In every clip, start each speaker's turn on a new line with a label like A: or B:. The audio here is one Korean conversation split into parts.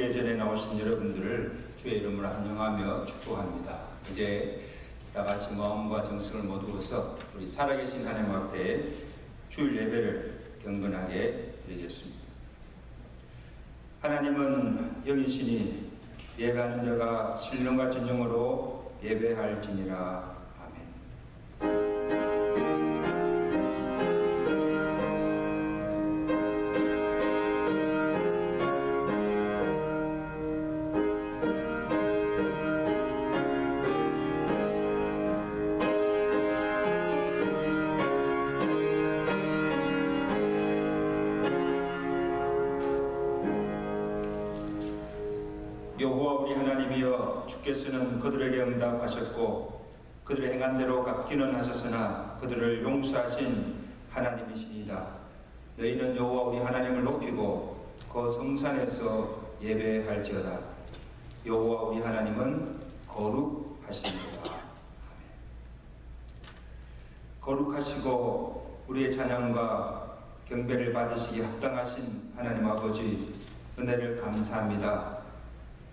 A: 예전에 나오신 여러분들을 주의 이름으로 환영하며 축복합니다. 이제 다 같이 마음과 정성을 모두어서 우리 살아계신 하나님 앞에 주일 예배를 경건하게 드리겠습니다. 하나님은 영이시니 예배하는 자가 신령과 진정으로 예배할지니라. 여호와 우리 하나님이여, 주께서는 그들에게 응답하셨고 그들의 행한 대로 갚기는 하셨으나 그들을 용서하신 하나님이시니이다. 너희는 여호와 우리 하나님을 높이고 그 성산에서 예배할지어다. 여호와 우리 하나님은 거룩하시니이다. 거룩하시고 우리의 찬양과 경배를 받으시기 합당하신 하나님 아버지, 은혜를 감사합니다.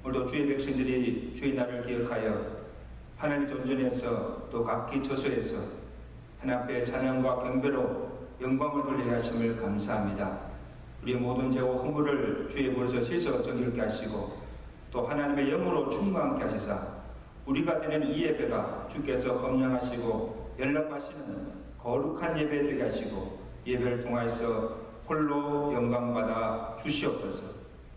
A: 오늘도 주의 백성들이 주의 날을 기억하여 하나님 존전에서 또 각기 처소에서 하나님 앞에 찬양과 경배로 영광을 돌리게 하심을 감사합니다. 우리의 모든 죄와 허물을 주의 볼에서 씻어 정결케 하시고 또 하나님의 영으로 충만케 하시사 우리가 드리는 이 예배가 주께서 검량하시고 연락하시는 거룩한 예배 되게 하시고 예배를 통하여서 홀로 영광받아 주시옵소서.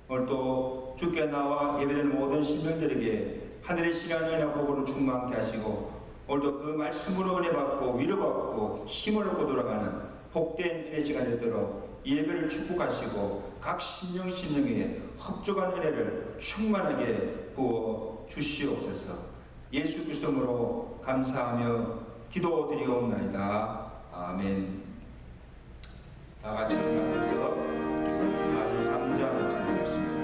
A: 오늘도 주께 나와 예배되는 모든 신령들에게 하늘의 신앙의 은혜와 복으로 충만케 하시고 오늘도 그 말씀으로 은혜받고 위로받고 힘을 얻고 돌아가는 복된 은혜 시간이 되도록 예배를 축복하시고 각 신령에 흡족한 은혜를 충만하게 부어 주시옵소서. 예수 그리스도로 감사하며 기도드리옵나이다. 아멘. 다 같이 일어나셔서 43장 찬양하겠습니다.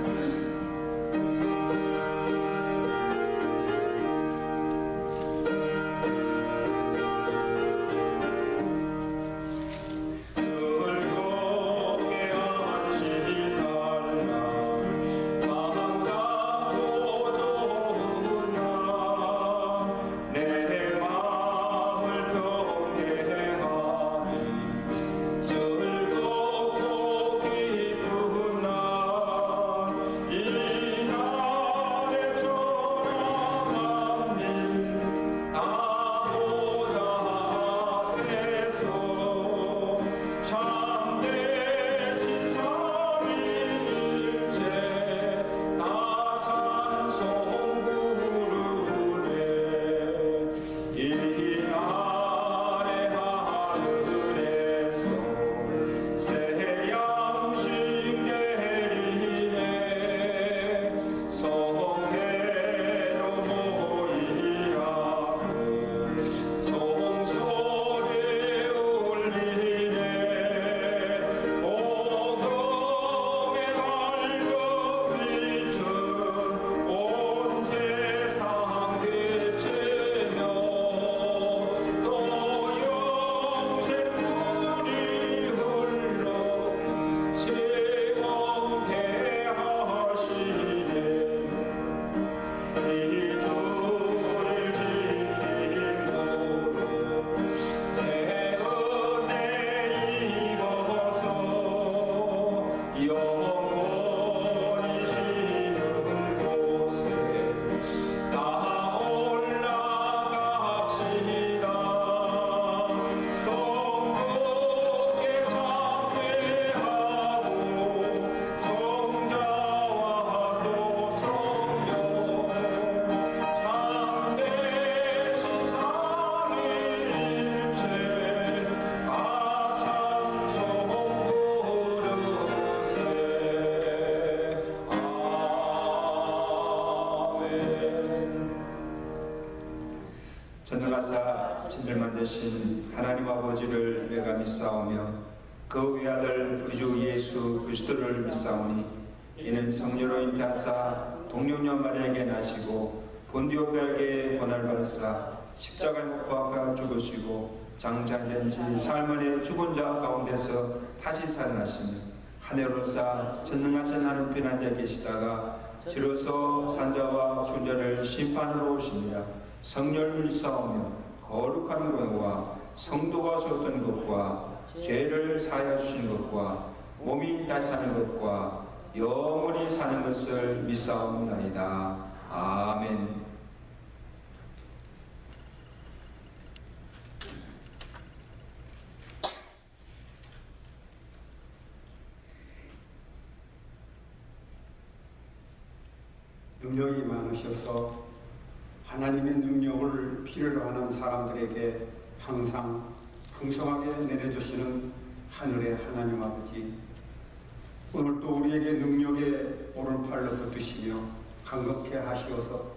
A: 전능하사 친절만 되신 하나님 아버지를 내가 믿사오며 그 외아들 우리 주 예수 그리스도를 믿사오니 이는 성령으로 잉태하사 동령녀 마리아에게 나시고 본디오 빌라에게 고난을 받으사 십자가에 못 박아 죽으시고 장자된 지 사흘 만에 죽은 자 가운데서 다시 살아나시며 하늘로서 전능하신 하나님 편한 자 계시다가 지로서 산자와 존재를 심판으로 오시니라. 성령을 싸우며 거룩한 공과 성도가 섰던 것과 죄를 사하여 주신 것과 몸이 다시 사는 것과 영원히 사는 것을 믿사옵나이다. 아멘.
B: 능력이 많으셔서 하나님의 능력을 필요로 하는 사람들에게 항상 풍성하게 내려주시는 하늘의 하나님 아버지, 오늘도 우리에게 능력의 오른팔로 붙드시며 강건케 하시어서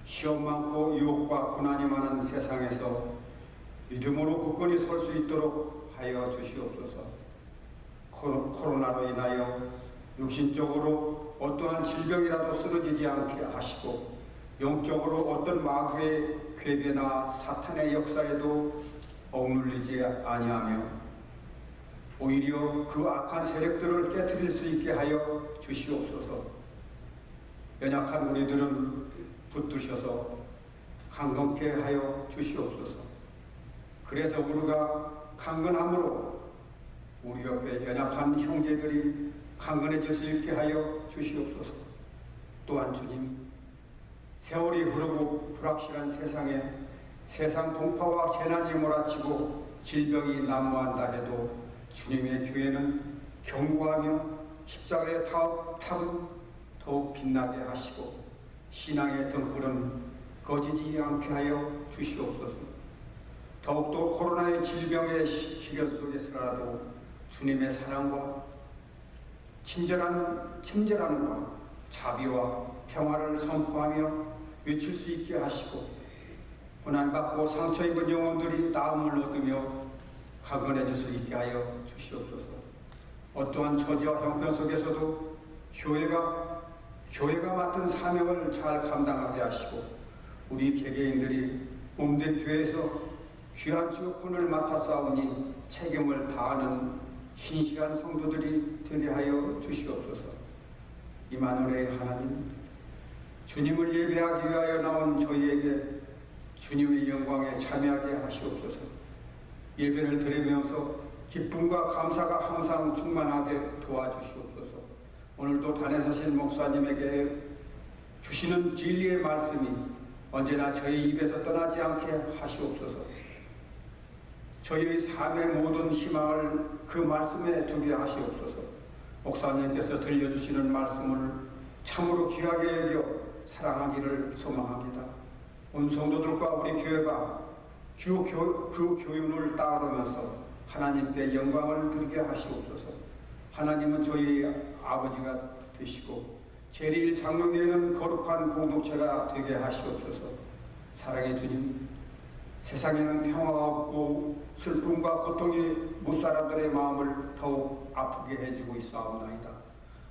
B: 시험 많고 유혹과 고난이 많은 세상에서 믿음으로 굳건히 설 수 있도록 하여 주시옵소서. 코로나로 인하여 육신적으로 어떠한 질병이라도 쓰러지지 않게 하시고 영적으로 어떤 마귀의 괴계나 사탄의 역사에도 억눌리지 아니하며 오히려 그 악한 세력들을 깨뜨릴 수 있게 하여 주시옵소서. 연약한 우리들은 붙드셔서 강건케 하여 주시옵소서. 그래서 우리가 강건함으로 우리 옆에 연약한 형제들이 강건해질 수 있게 하여 주시옵소서. 또한 주님, 세월이 흐르고 불확실한 세상에 세상 동파와 재난이 몰아치고 질병이 난무한다 해도 주님의 교회는 견고하며 십자가의 탑은 더욱 빛나게 하시고 신앙의 등불은 꺼지지 않게 하여 주시옵소서. 더욱더 코로나의 질병의 시련 속에서라도 주님의 사랑과 친절함과 자비와 평화를 선포하며 외칠 수 있게 하시고 고난받고 상처 입은 영혼들이 나음을 얻으며 강건해질 수 있게 하여 주시옵소서. 어떠한 처지와 형편 속에서도 교회가 맡은 사명을 잘 감당하게 하시고 우리 개개인들이 몸된 교회에서 귀한 직분을 맡아 싸우니 책임을 다하는 신실한 성도들이 되게 하여 주시옵소서. 이마누엘의 하나님, 주님을 예배하기 위하여 나온 저희에게 주님의 영광에 참여하게 하시옵소서. 예배를 드리면서 기쁨과 감사가 항상 충만하게 도와주시옵소서. 오늘도 단에 서신 목사님에게 주시는 진리의 말씀이 언제나 저희 입에서 떠나지 않게 하시옵소서. 저희의 삶의 모든 희망을 그 말씀에 두게 하시옵소서. 목사님께서 들려주시는 말씀을 참으로 귀하게 여겨 사랑하기를 소망합니다. 온 성도들과 우리 교회가 그 교훈을 따르면서 하나님께 영광을 드리게 하시옵소서. 하나님은 저희 아버지가 되시고 제1 장로교회는 거룩한 공동체가 되게 하시옵소서. 사랑의 주님, 세상에는 평화가 없고 슬픔과 고통이 무사람들의 마음을 더욱 아프게 해주고 있사옵나이다.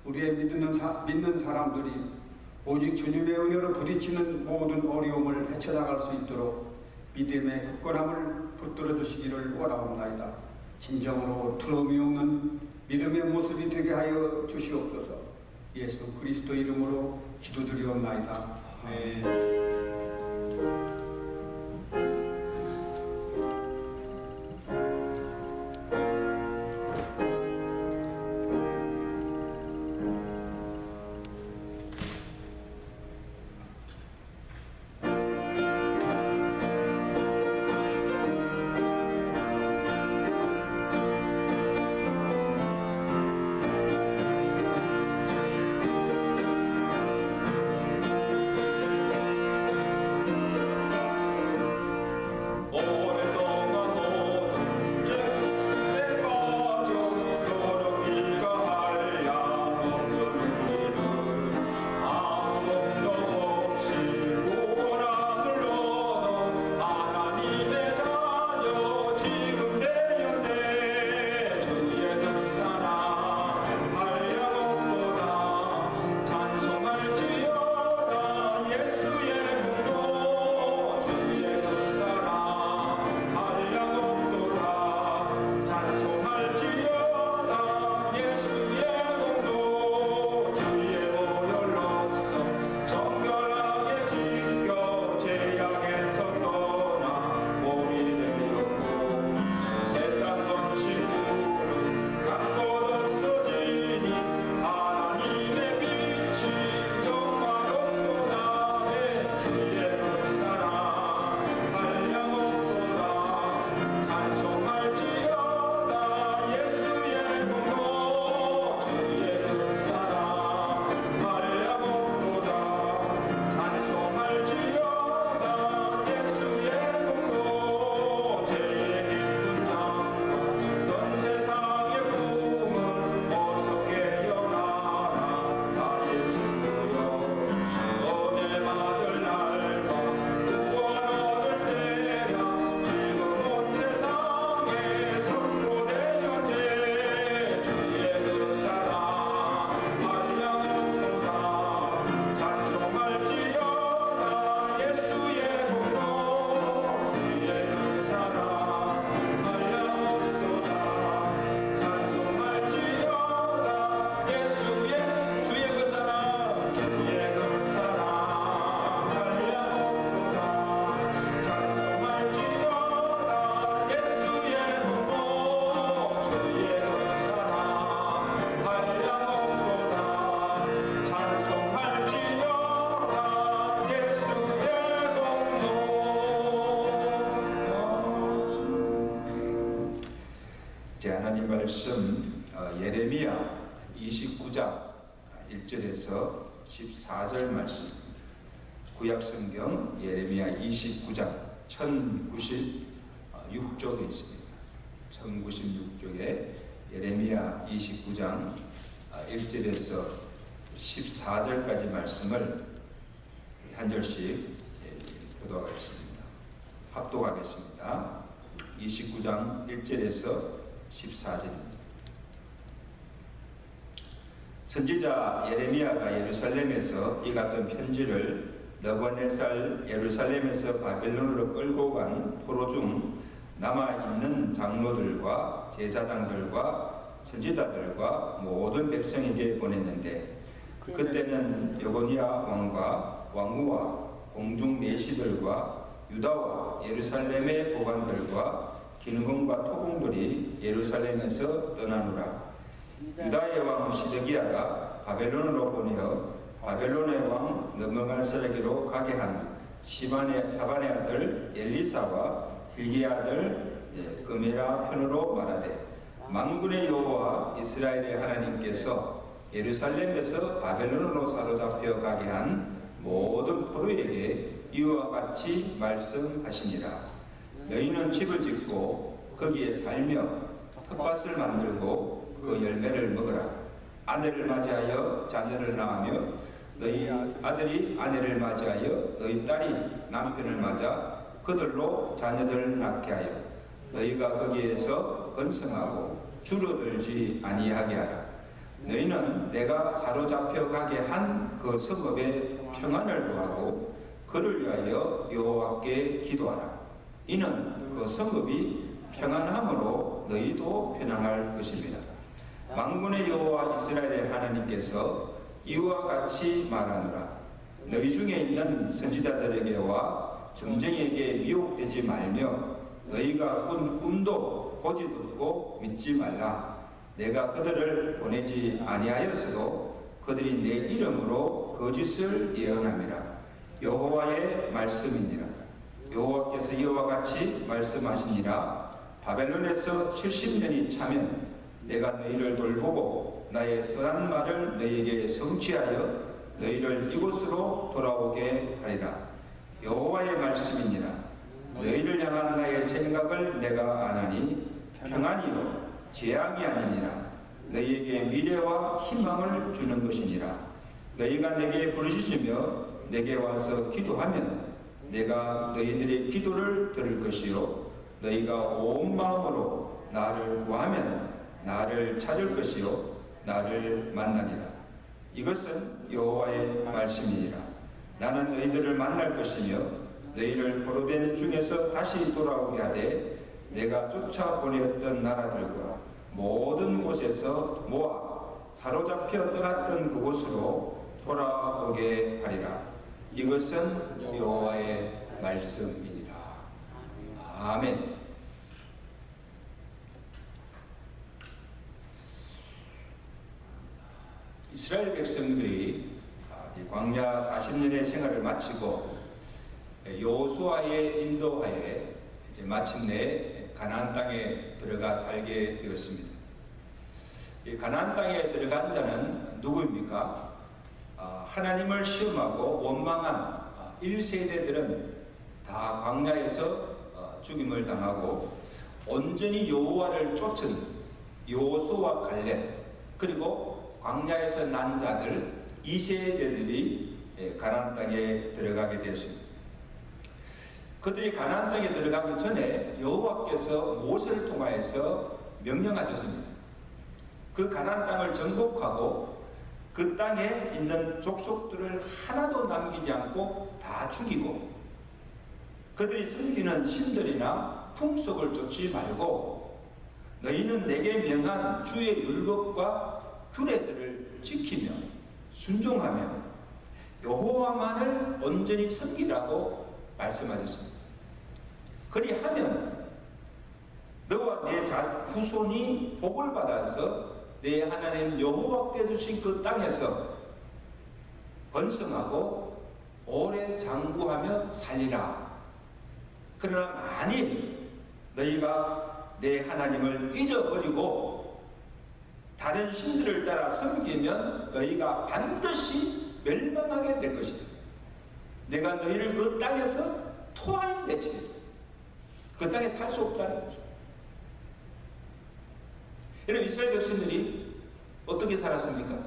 B: 우리의 믿는 사람들이 오직 주님의 은혜로 부딪히는 모든 어려움을 헤쳐나갈 수 있도록 믿음의 굳건함을 붙들어 주시기를 원하옵나이다. 진정으로 두려움이 없는 믿음의 모습이 되게 하여 주시옵소서. 예수 그리스도 이름으로 기도드리옵나이다. 아멘.
A: 말씀 예레미야 29장 1절에서 14절 말씀, 구약성경 예레미야 29장 1096쪽에 있습니다. 1096쪽에 예레미야 29장 1절에서 14절까지 말씀을 한 절씩 교도하겠습니다. 합독하겠습니다. 29장 1절에서 14절입니다. 선지자 예레미야가 예루살렘에서 이 같은 편지를 느부갓네살 예루살렘에서 바벨론으로 끌고 간 포로 중 남아있는 장로들과 제사장들과 선지자들과 모든 백성에게 보냈는데, 그때는 여고니아 왕과 왕후와 공중 내시들과 유다와 예루살렘의 보관들과 기능공과 토공들이 예루살렘에서 떠나노라. 유다의 왕 시드기야가 바벨론으로 보내어 바벨론의 왕 느부갓네살에게로 가게 한 사반의 아들 엘리사와 hil기야 아들 그메라 편으로 말하되, 만군의 여호와 이스라엘의 하나님께서 예루살렘에서 바벨론으로 사로잡혀 가게 한 모든 포로에게 이와 같이 말씀하시니라. 너희는 집을 짓고 거기에 살며 텃밭을 만들고 그 열매를 먹으라. 아내를 맞이하여 자녀를 낳으며 너희 아들이 아내를 맞이하여 너희 딸이 남편을 맞아 그들로 자녀들을 낳게 하여 너희가 거기에서 번성하고 줄어들지 아니하게 하라. 너희는 내가 사로잡혀 가게 한 그 성읍의 평안을 구하고 그를 위하여 여호와께 기도하라. 이는 그 성읍이 평안함으로 너희도 편안할 것입니다. 만군의 여호와 이스라엘의 하나님께서 이와 같이 말하노라. 너희 중에 있는 선지자들에게와 점쟁이에게 미혹되지 말며 너희가 꾼 꿈도 보지 듣고 믿지 말라. 내가 그들을 보내지 아니하였어도 그들이 내 이름으로 거짓을 예언함이라. 여호와의 말씀이니라. 여호와께서 이와 같이 말씀하시니라. 바벨론에서 70년이 차면 내가 너희를 돌보고 나의 선한 말을 너희에게 성취하여 너희를 이곳으로 돌아오게 하리라. 여호와의 말씀이니라. 너희를 향한 나의 생각을 내가 아나니 평안이요 재앙이 아니니라. 너희에게 미래와 희망을 주는 것이니라. 너희가 내게 부르짖으며 내게 와서 기도하면 내가 너희들의 기도를 들을 것이요 너희가 온 마음으로 나를 구하면 나를 찾을 것이요 나를 만나리라. 이것은 여호와의 말씀이니라. 나는 너희들을 만날 것이며 너희를 포로된 중에서 다시 돌아오게 하되 내가 쫓아보냈던 나라들과 모든 곳에서 모아 사로잡혀 떠났던 그곳으로 돌아오게 하리라. 이것은 여호와의 말씀이니라. 아멘. 이스라엘 백성들이 광야 40년의 생활을 마치고 여호수아의 인도하에 이제 마침내 가나안 땅에 들어가 살게 되었습니다. 이 가나안 땅에 들어간 자는 누구입니까? 하나님을 시험하고 원망한 1세대들은 다 광야에서 죽임을 당하고 온전히 여호와를 쫓은 여호수아와 갈렙, 그리고 광야에서 난 자들 2세대들이 가나안 땅에 들어가게 되었습니다. 그들이 가나안 땅에 들어가기 전에 여호와께서 모세를 통하여서 명령하셨습니다. 그 가나안 땅을 정복하고 그 땅에 있는 족속들을 하나도 남기지 않고 다 죽이고, 그들이 섬기는 신들이나 풍속을 쫓지 말고 너희는 내게 명한 주의 율법과 규례들을 지키며 순종하며 여호와만을 온전히 섬기라고 말씀하셨습니다. 그리하면 너와 내 후손이 복을 받아서 내 하나님 여호와께 주신 그 땅에서 번성하고 오래 장구하며 살리라. 그러나 만일 너희가 내 하나님을 잊어버리고 다른 신들을 따라 섬기면 너희가 반드시 멸망하게 될 것이다. 내가 너희를 그 땅에서 토하여 내치리라. 그 땅에 살 수 없다는 거죠. 여러분, 이스라엘 백성들이 어떻게 살았습니까?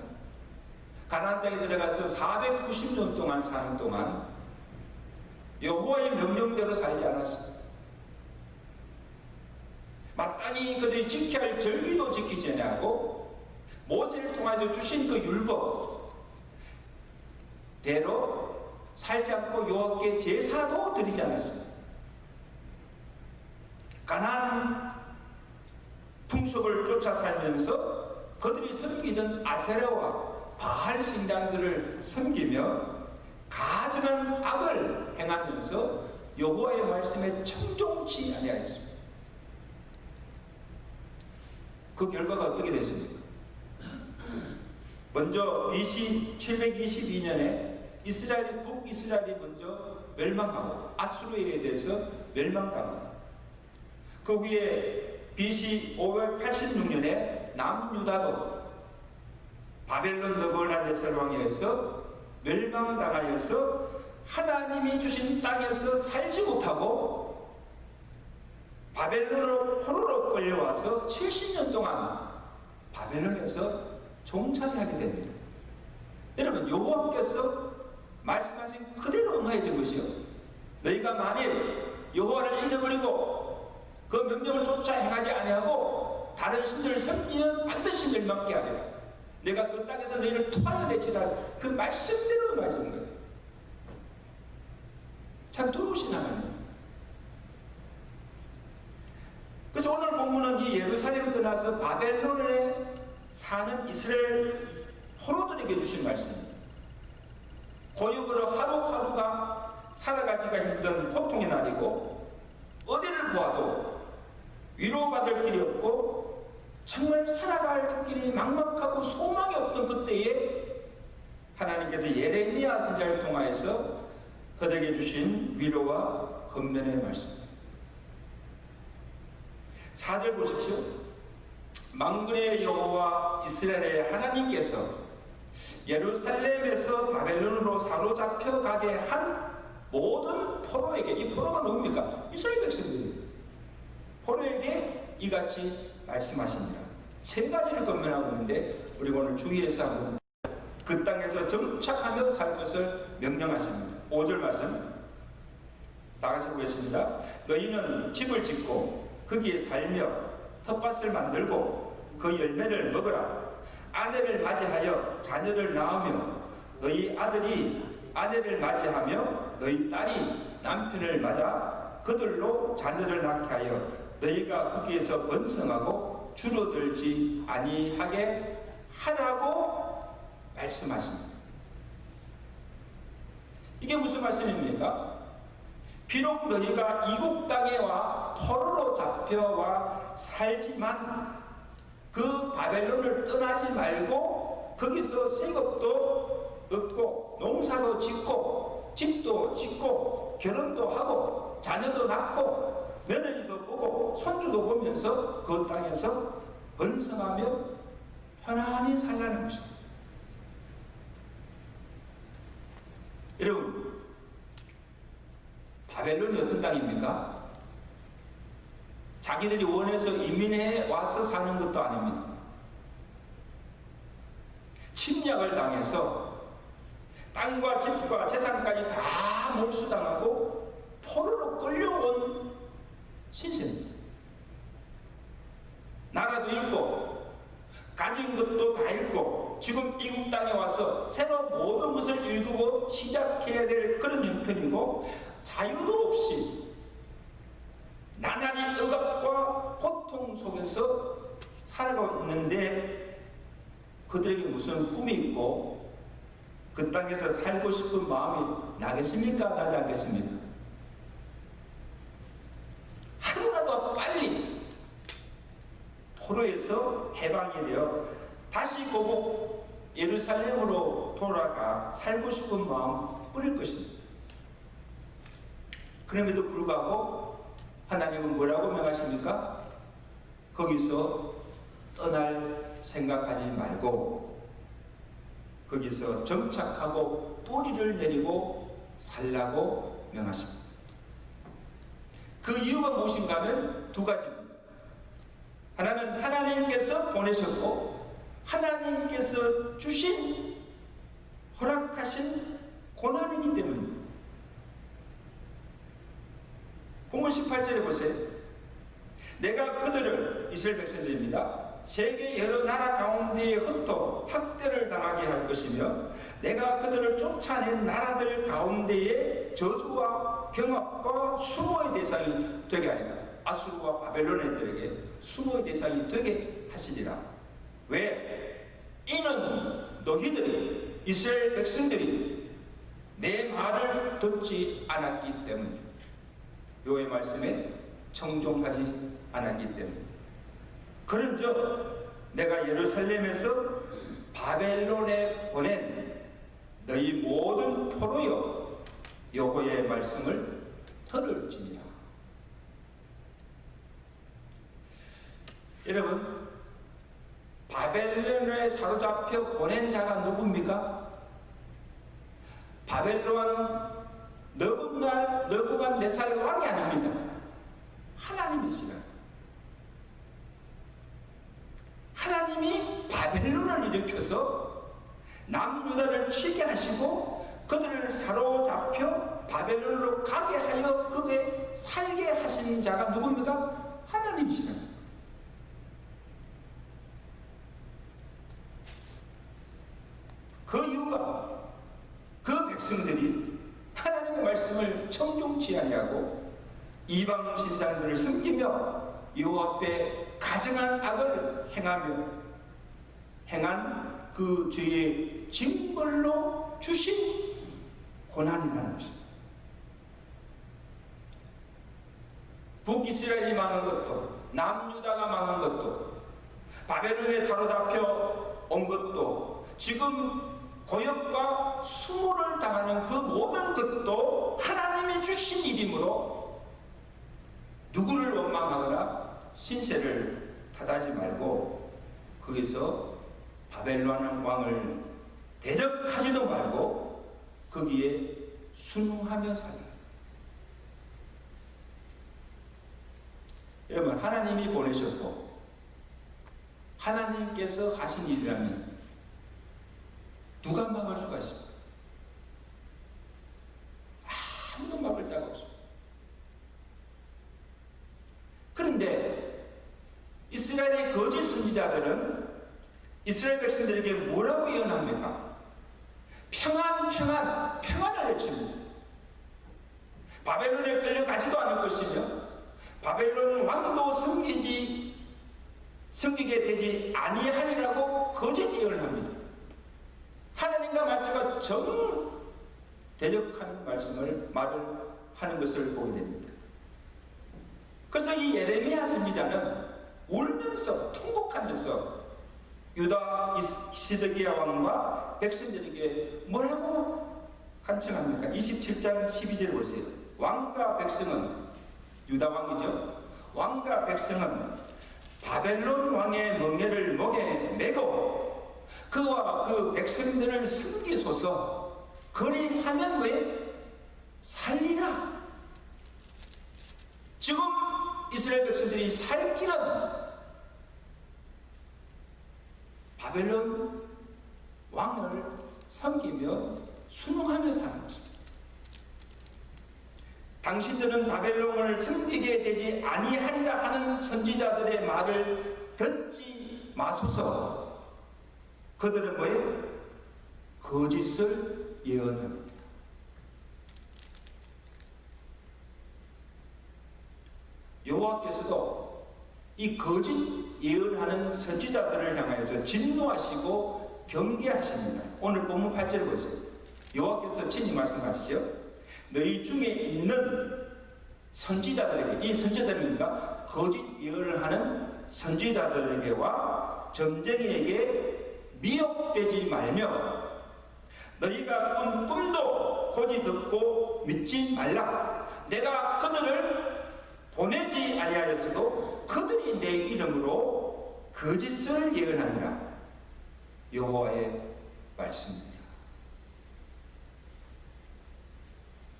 A: 가나안 땅에 들어가서 490년 동안 사는 동안 여호와의 명령대로 살지 않았습니다. 마땅히 그들이 지켜야 할 절기도 지키지 아니하고 모세를 통해서 주신 그 율법대로 살지 않고 여호와께 제사도 드리지 않았습니다. 가나안 풍속을 쫓아 살면서 그들이 섬기던 아세라와 바알 신당들을 섬기며 가증한 악을 행하면서 여호와의 말씀에 청종치 아니하였습니다. 그 결과가 어떻게 됐습니까? 먼저 BC 722년에 북이스라엘이 먼저 멸망하고 아수르에 대해서 멸망당합니다. 그 후에 BC 586년에 남유다도 바벨론 느부갓네살 왕에 의해서 멸망당하여서 하나님이 주신 땅에서 살지 못하고 바벨론으로 포로로 끌려와서 70년 동안 바벨론에서 종살이 하게 됩니다. 여러분, 여호와께서 말씀하신 그대로 응해진 것이요, 너희가 만일 여호와를 잊어버리고 그 명령을 쫓아 행하지 아니하고 다른 신들을 섬기면 반드시 멸망케 하리라. 내가 그 땅에서 너희를 토하여 내치라. 그 말씀대로 응하신 거예요. 참 두려우신 하나님. 그래서 오늘 본문은 이 예루살렘을 떠나서 바벨론에 사는 이스라엘 포로들에게 주신 말씀입니다. 고육으로 하루하루가 살아가기가 힘든 고통의 날이고 어디를 보아도 위로받을 길이 없고 정말 살아갈 길이 막막하고 소망이 없던 그때에 하나님께서 예레미야 선지자를 통하여서 그들에게 주신 위로와 권면의 말씀. 4절 보십시오. 만군의 여호와 이스라엘의 하나님께서 예루살렘에서 바벨론으로 사로잡혀 가게 한 모든 포로에게, 이 포로가 누굽니까? 이스라엘 백성들이에요. 포로에게 이같이 말씀하십니다. 3가지를 권면하고 있는데 우리 오늘 주의해서 한번 그 땅에서 정착하며 살 것을 명령하십니다. 5절 말씀 다 같이 보겠습니다. 너희는 집을 짓고 거기에 살며 텃밭을 만들고 그 열매를 먹으라. 아내를 맞이하여 자녀를 낳으며 너희 아들이 아내를 맞이하며 너희 딸이 남편을 맞아 그들로 자녀를 낳게 하여 너희가 거기에서 번성하고 줄어들지 아니하게 하라고 말씀하십니다. 이게 무슨 말씀입니까? 비록 너희가 이국 땅에 와 포로로 잡혀와 살지만 그 바벨론을 떠나지 말고 거기서 세금도 얻고 농사도 짓고 집도 짓고 결혼도 하고 자녀도 낳고 며느리도 보고 손주도 보면서 그 땅에서 번성하며 편안히 살라는 것입니다. 여러분, 바벨론이 어떤 땅입니까? 자기들이 원해서 이민해 와서 사는 것도 아닙니다. 침략을 당해서 땅과 집과 재산까지 다 몰수당하고 포로로 끌려온 신세입니다. 나라도 잃고 가진 것도 다 잃고 지금 이국 땅에 와서 새로 모든 것을 일구고 시작해야 될 그런 형편이고 자유도 없이 나날이 억압과 고통 속에서 살아가고 있는데 그들에게 무슨 꿈이 있고 그 땅에서 살고 싶은 마음이 나겠습니까? 나지 않겠습니까? 하루라도 빨리 포로에서 해방이 되어 다시 고국 예루살렘으로 돌아가 살고 싶은 마음 뿌릴 것입니다. 그럼에도 불구하고 하나님은 뭐라고 명하십니까? 거기서 떠날 생각하지 말고 거기서 정착하고 뿌리를 내리고 살라고 명하십니다. 그 이유가 무엇인가 하면 두 가지입니다. 하나는 하나님께서 보내셨고 하나님께서 주신 허락하신 고난이기 때문입니다. 본문 18절에 보세요. 내가 그들을, 이스라엘 백성들입니다, 세계 여러 나라 가운데에 흩어 학대를 당하게 할 것이며 내가 그들을 쫓아낸 나라들 가운데에 저주와 병합과 수모의 대상이 되게 하리라. 아수르와 바벨론인들에게 수모의 대상이 되게 하시리라. 왜? 이는 너희들이, 이스라엘 백성들이 내 말을 듣지 않았기 때문이다. 여호와의 말씀에 청종하지 않았기 때문이다. 그런즉 내가 예루살렘에서 바벨론에 보낸 너희 모든 포로여 여호와의 말씀을 들을지니라. 여러분, 바벨론에 사로잡혀 보낸 자가 누굽니까? 바벨론 느부갓네살 왕이 아닙니다. 하나님이시라. 하나님이 바벨론을 일으켜서 남유다를 치게 하시고 그들을 사로잡혀 바벨론으로 가게 하여 거기에 살게 하신 자가 누굽니까? 하나님이시라. 그 이유가 그 백성들이 하나님의 말씀을 청종치 아니하고 이방 신상들을 섬기며 여호와 앞에 가증한 악을 행한 그 죄의 징벌로 주신 고난이라는 것입니다. 북이스라엘이 망한 것도, 남유다가 망한 것도, 바벨론에 사로잡혀 온 것도, 지금 고역과 수모를 당하는 그 모든 것도 하나님이 주신 일이므로 누구를 원망하거나 신세를 탓하지 말고 거기서 바벨론 왕을 대적하지도 말고 거기에 순응하며 살라. 여러분, 하나님이 보내셨고 하나님께서 하신 일이라면 누가 막을 수가 있습니까? 아무도 막을 자가 없습니다. 그런데 이스라엘의 거짓 선지자들은 이스라엘 백성들에게 뭐라고 예언합니까? 평안을 외칩니다. 바벨론에 끌려가지도 않을 것이며 바벨론 왕도 섬기게 되지 아니하리라고 거짓 예언을 합니다. 하나님과 말씀과 정 대적하는 말을 하는 것을 보게 됩니다. 그래서 이 예레미야 선지자는 울면서 통곡하면서 유다 시드기야 왕과 백성들에게 뭐라고 간청합니까? 27장 12절 보세요. 왕과 백성은, 유다 왕이죠, 왕과 백성은 바벨론 왕의 멍에를 목에 메고 그와 그 백성들을 섬기소서. 그리하면 왜? 살리라. 지금 이스라엘 백성들이 살 길은 바벨론 왕을 섬기며 순응하며 사는 것입니다. 당신들은 바벨론을 섬기게 되지 아니하리라 하는 선지자들의 말을 듣지 마소서. 그들은 뭐예요? 거짓을 예언합니다. 여호와께서도 이 거짓 예언하는 선지자들을 향하여서 진노하시고 경계하십니다. 오늘 본문 8절을 보세요. 여호와께서 친히 말씀하시죠. 너희 중에 있는 선지자들에게, 이 선지자들입니까? 거짓 예언을 하는 선지자들에게와 점쟁이에게 미혹되지 말며 너희가 꾼 꿈도 고지 듣고 믿지 말라. 내가 그들을 보내지 아니하였어도 그들이 내 이름으로 거짓을 예언하니라. 여호와의 말씀입니다.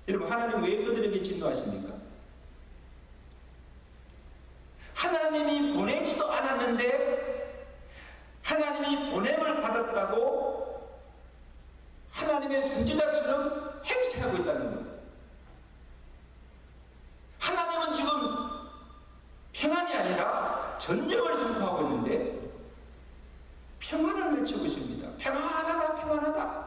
A: 여러분, 하나님 왜 그들에게 진노하십니까? 하나님이 보내지도 않았는데 하나님이 보냄을 받았다고 하나님의 선지자처럼 행세하고 있다는 거예요. 하나님은 지금 평안이 아니라 전쟁을 선포하고 있는데 평안을 외치고 있습니다. 평안하다, 평안하다.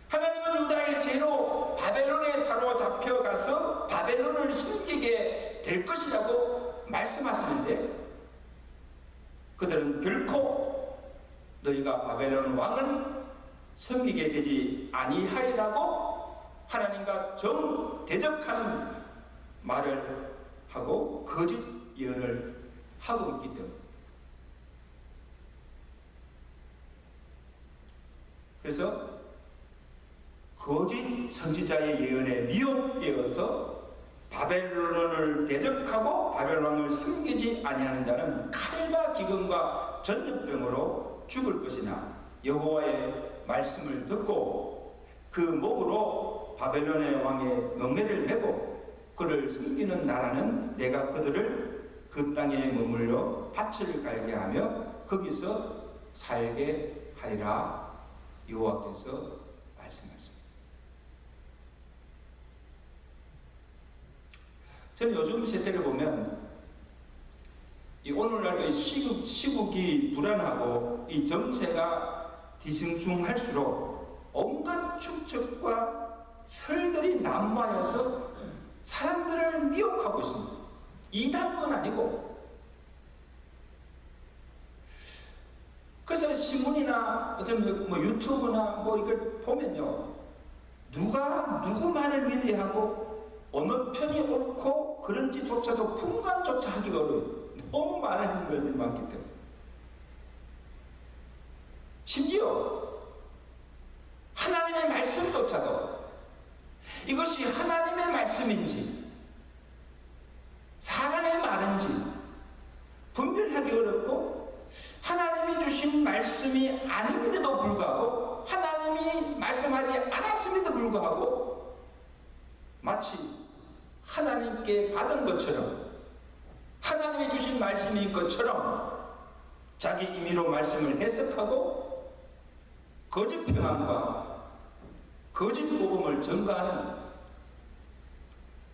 A: 하나님은 유다의 죄로 바벨론에 사로잡혀가서 바벨론을 숨기게 될 것이라고 말씀하시는데 그들은 결코 너희가 바벨론 왕을 섬기게 되지 아니하리라고 하나님과 정대적하는 말을 하고 거짓 예언을 하고 있기 때문에, 그래서 거짓 선지자의 예언에 미혹되어서 바벨론을 대적하고 바벨론을 섬기지 아니하는 자는 칼과 기근과 전염병으로 죽을 것이나 여호와의 말씀을 듣고 그 목으로 바벨론의 왕의 멍에를 메고 그를 숨기는 나라는 내가 그들을 그 땅에 머물러 밭을 갈게 하며 거기서 살게 하리라. 여호와께서 말씀하십니다. 저는 요즘 세태를 보면 이 오늘날의 시국이 불안하고 이 정세가 뒤숭숭할수록 온갖 축적과 설들이 난무하여서 사람들을 미혹하고 있습니다. 이단뿐 아니고. 그래서 신문이나 어떤 유튜브나 이걸 보면요, 누가 누구 말을 믿어야 하고 어느 편이 옳고 그런지조차도 분간조차 하기가 어려워요. 너무 많은 인물들이 많기 때문에. 심지어 하나님의 말씀조차도 이것이 하나님의 말씀인지 사람의 말인지 분별하기 어렵고, 하나님이 주신 말씀이 아님에도 불구하고 하나님이 말씀하지 않았음에도 불구하고 마치 하나님께 받은 것처럼, 하나님이 주신 말씀인 것처럼 자기 임의로 말씀을 해석하고 거짓 평안과 거짓 복음을 전가하는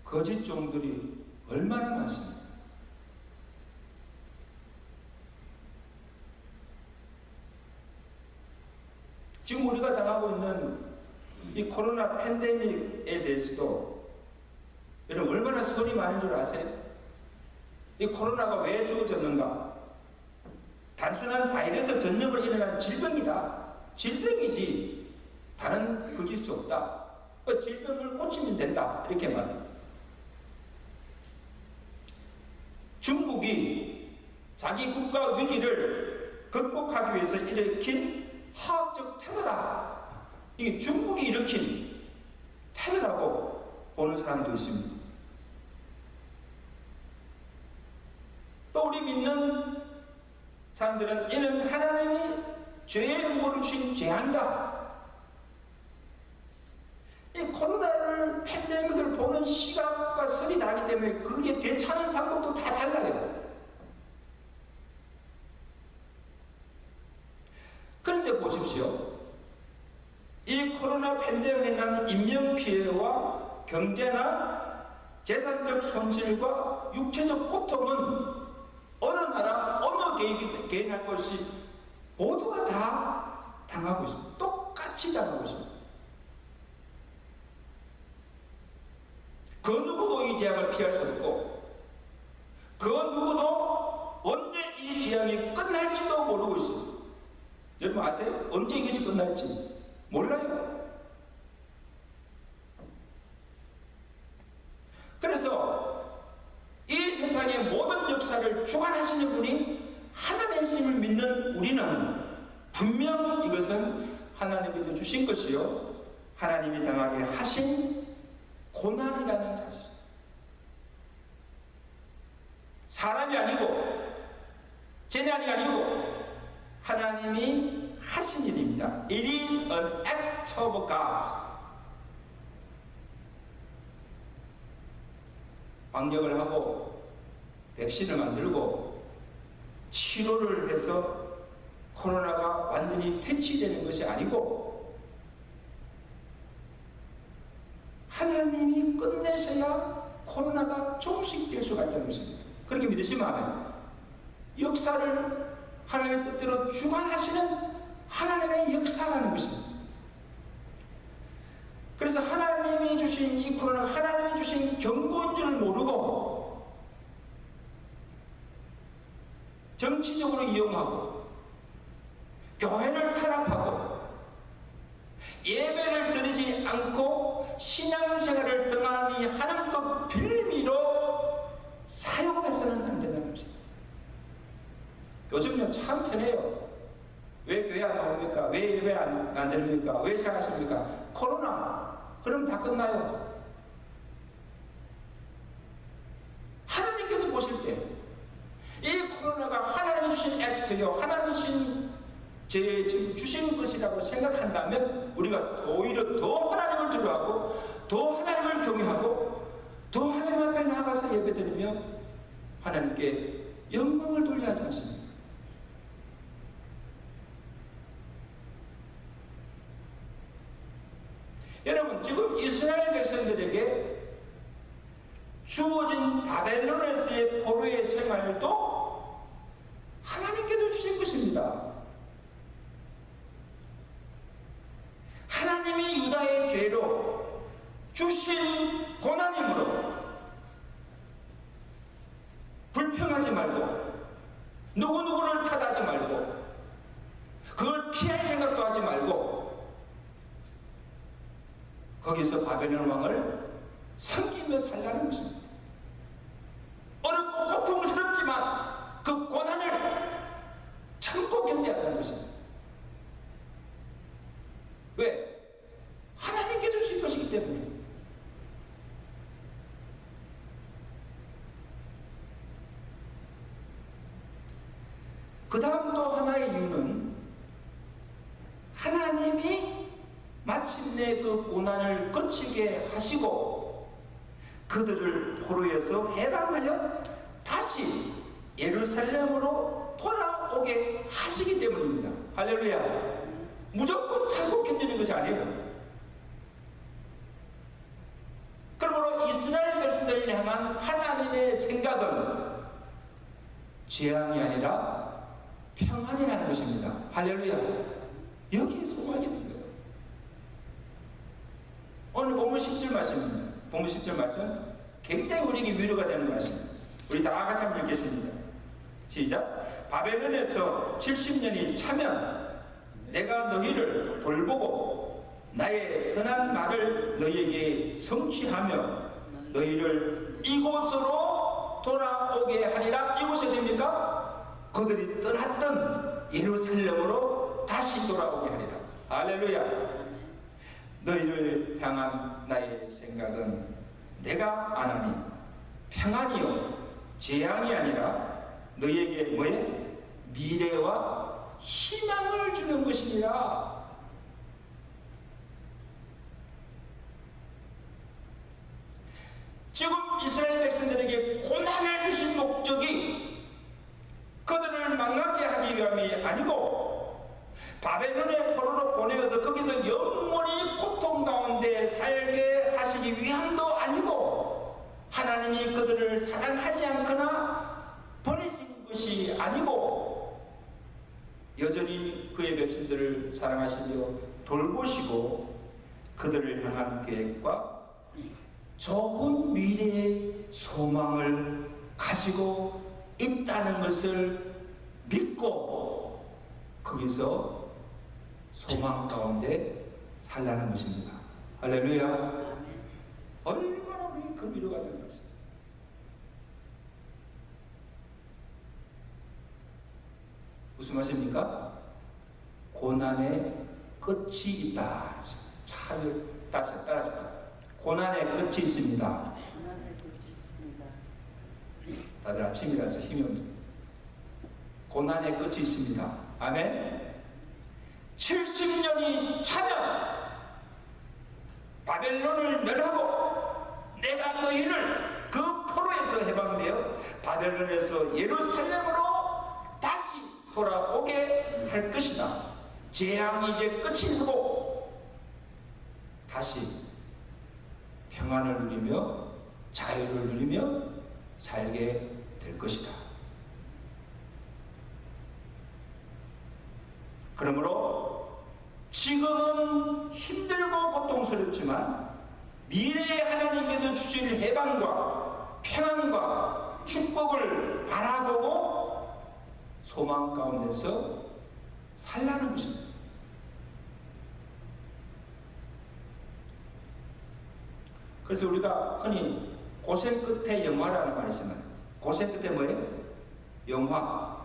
A: 거짓 종들이 얼마나 많습니까? 지금 우리가 당하고 있는 이 코로나 팬데믹에 대해서도 여러분 얼마나 설이 많은 줄 아세요? 이 코로나가 왜 주어졌는가? 단순한 바이러스 전염으로 일어난 질병이다. 질병이지 다른 그것이 없다. 그 질병을 고치면 된다. 이렇게 말합니다. 중국이 자기 국가 위기를 극복하기 위해서 일으킨 화학적 테러다. 이게 중국이 일으킨 테러라고 보는 사람도 있습니다. 또 우리 믿는 사람들은 이는 하나님이 죄의 응고를 주신 재앙이다. 이 코로나를 팬데믹을 보는 시각과 설이 다르기 때문에 그게 대처하는 방법도 다 달라요. 그런데 보십시오. 이 코로나 팬데믹에 난 인명피해와 경제나 재산적 손실과 육체적 고통은 어느 나라, 어느 개인할 것이 모두가 다 당하고 있습니다. 똑같이 당하고 있습니다. 그 누구도 이 재앙을 피할 수 없고, 그 누구도 언제 이 재앙이 끝날지도 모르고 있습니다. 여러분 아세요? 언제 이것이 끝날지 몰라요. 그래서 이 세상의 모든 역사를 주관하시는 분이 하나님이심을 믿는 우리는 분명 이것은 하나님께서 주신 것이요 하나님이 당하게 하신 고난이라는 사실. 사람이 아니고 재난이 아니고 하나님이 하신 일입니다. It is an act of God. 방역을 하고 백신을 만들고 치료를 해서 코로나가 완전히 퇴치되는 것이 아니고 하나님이 끝내셔야 코로나가 종식될 수가 있다는 것입니다. 그렇게 믿으시면 아멘. 역사를 하나님의 뜻대로 주관하시는 하나님의 역사라는 것입니다. 그래서 하나님이 주신 이 코로나, 하나님이 주신 경고인 줄 모르고 정치적으로 이용하고 교회를 탄압하고 예배를 드리지 않고 신앙생활을 등한히 하는 그 빌미로 사용해서는 안 된다는 것입니다. 요즘은 참 편해요. 왜 교회 안 나옵니까? 왜 예배 안 드립니까? 왜 생하십니까? 코로나. 그럼 다 끝나요. 하나님께서 보실 때 이 코로나가 하나님이 주신 액트요, 하나님이 주신 것이라고 생각한다면 우리가 오히려 더 하나님을 두려워하고 더 하나님을 경외하고 더 하나님 앞에 나아가서 예배드리며 하나님께 영광을 돌려야 하지 않습니까? 여러분, 지금 이스라엘 백성들에게 주어진 바벨론에서의 포로의 생활도 하나님께서 주신 것입니다. 하나님이 유다의 죄로 주신 고난이므로 불평하지 말고 누구누구를 탓하지 말고 그걸 피할 생각도 하지 말고 거기서 바벨론 왕을 섬기며 살라는 것입니다. 어렵고 고통스럽지만 그 고난을 참고 견뎌야 하는 것입니다. 왜? 하나님께서 주신 것이기 때문에. 그 다음 또 하나의 이유는 하나님이 마침내 그 고난을 거치게 하시고 그들을 포로에서 해방하여 다시 예루살렘으로 돌아오게 하시기 때문입니다. 할렐루야. 무조건 참고 견디는 것이 아니에요. 그러므로 이스라엘 백성들을 향한 하나님의 생각은 재앙이 아니라 평안이라는 것입니다. 할렐루야. 여기에 소망이 있는 거예요. 오늘 본문 10절 말씀입니다. 본문 10절 말씀 굉장히 우리에게 위로가 되는 말씀입니다. 우리 다 같이 한번 읽겠습니다. 시작. 바벨론에서 70년이 차면 내가 너희를 돌보고 나의 선한 말을 너희에게 성취하며 너희를 이곳으로 돌아오게 하리라. 이곳이 어디입니까? 그들이 떠났던 예루살렘으로 다시 돌아오게 하리라. 할렐루야. 너희를 향한 나의 생각은 내가 아나니 평안이요 재앙이 아니라 너희에게 뭐에? 미래와 희망을 주는 것이니라. 지금 이스라엘 백성들에게 고난을 주신 목적이 그들을 망하게 하기 위함이 아니고 바벨론의 포로로 보내어서 거기서 영원히 고통 가운데 살게 하시기 위함도 아니고 하나님이 그들을 사랑하지 않거나 버리신 것이 아니고 여전히 그의 백성들을 사랑하시며 돌보시고 그들을 향한 계획과 좋은 미래의 소망을 가지고 있다는 것을 믿고 거기서 소망 가운데 살라는 것입니다. 할렐루야. 얼마나 우리 그 위로가 되는 것입니다. 무슨 말씀입니까? 고난의 끝이 있다. 차를 따라합시다. 고난의 끝이 있습니다. 다들 아침이라서 힘이 없는 고난의 끝이 있습니다. 아멘. 70년이 차면 바벨론을 멸하고 내가 너희를 그 포로에서 해방되어 바벨론에서 예루살렘으로 다시 돌아오게 할 것이다. 재앙이 이제 끝이 나고 다시 평안을 누리며 자유를 누리며 살게 될 것이다. 그러므로 지금은 힘들고 고통스럽지만 미래에 하나님께서 주실 해방과 평안과 축복을 바라보고 소망 가운데서 살라는 것입니다. 그래서 우리가 흔히 고생 끝에 영화라는 말이 있지만 고생 끝에 뭐예요? 영화.